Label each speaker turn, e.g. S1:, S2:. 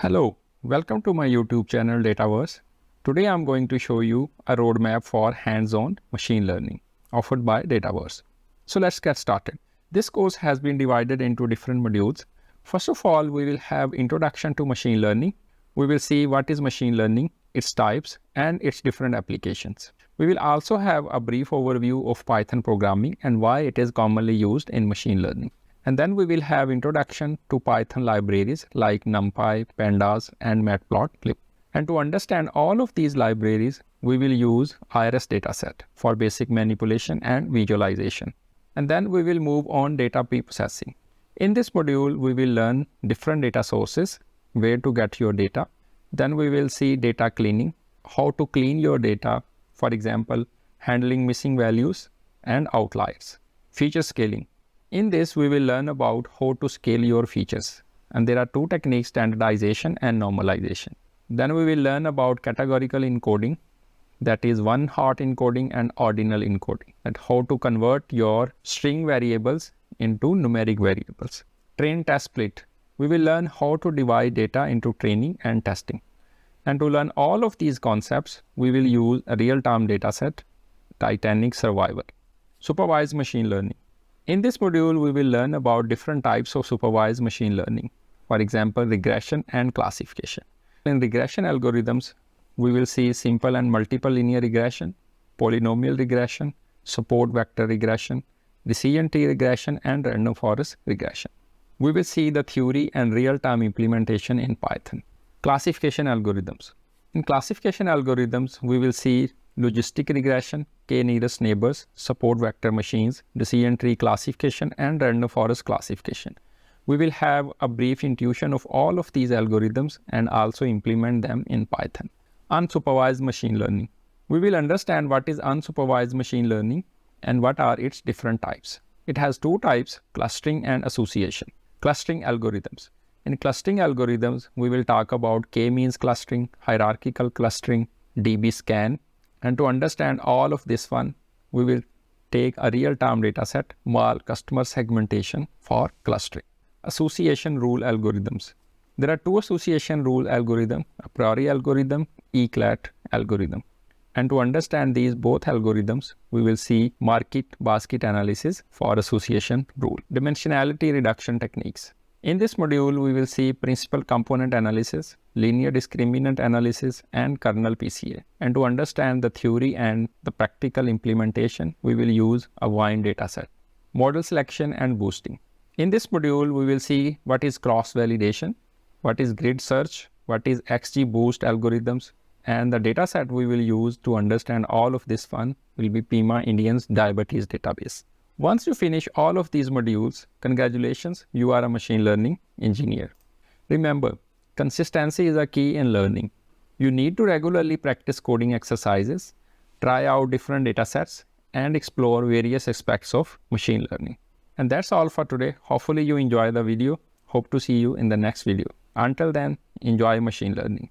S1: Hello, welcome to my YouTube channel Dataverse. Today I'm going to show you a roadmap for hands-on machine learning offered by Dataverse. So let's get started. This course has been divided into different modules. First of all, we will have introduction to machine learning. We will see what is machine learning, its types, and its different applications. We will also have a brief overview of Python programming and why it is commonly used in machine learning. And then we will have introduction to Python libraries like NumPy, Pandas, and Matplotlib. And to understand all of these libraries, we will use IRS dataset for basic manipulation and visualization. And then we will move on data preprocessing. In this module, we will learn different data sources, where to get your data. Then we will see data cleaning, how to clean your data, for example, handling missing values and outliers. Feature scaling. In this, we will learn about how to scale your features. And there are two techniques, standardization and normalization. Then we will learn about categorical encoding, that is one-hot encoding and ordinal encoding, and how to convert your string variables into numeric variables. Train test split. We will learn how to divide data into training and testing. And to learn all of these concepts, we will use a real-time dataset, Titanic Survivor. Supervised machine learning. In this module, we will learn about different types of supervised machine learning. For example, regression and classification. In regression algorithms, we will see simple and multiple linear regression, polynomial regression, support vector regression, decision tree regression, and random forest regression. We will see the theory and real-time implementation in Python. Classification algorithms. In classification algorithms, we will see logistic regression, k-nearest neighbors, support vector machines, decision tree classification, and random forest classification. We will have a brief intuition of all of these algorithms and also implement them in Python. Unsupervised machine learning. We will understand what is unsupervised machine learning and what are its different types. It has two types, clustering and association. Clustering algorithms. In clustering algorithms, we will talk about k-means clustering, hierarchical clustering, DB scan. And to understand all of this one, we will take a real-time dataset, while customer segmentation for clustering. Association rule algorithms. There are two association rule algorithms, a priori algorithm, eclat algorithm. And to understand these both algorithms, we will see market basket analysis for association rule. Dimensionality reduction techniques. In this module, we will see principal component analysis, linear discriminant analysis, and kernel PCA. And to understand the theory and the practical implementation, we will use a wine dataset. Model selection and boosting. In this module, we will see what is cross-validation, what is grid search, what is XGBoost algorithms, and the dataset we will use to understand all of this one will be Pima Indian's diabetes database. Once you finish all of these modules, congratulations, you are a machine learning engineer. Remember, consistency is a key in learning. You need to regularly practice coding exercises, try out different datasets, and explore various aspects of machine learning. And that's all for today. Hopefully you enjoy the video. Hope to see you in the next video. Until then, enjoy machine learning.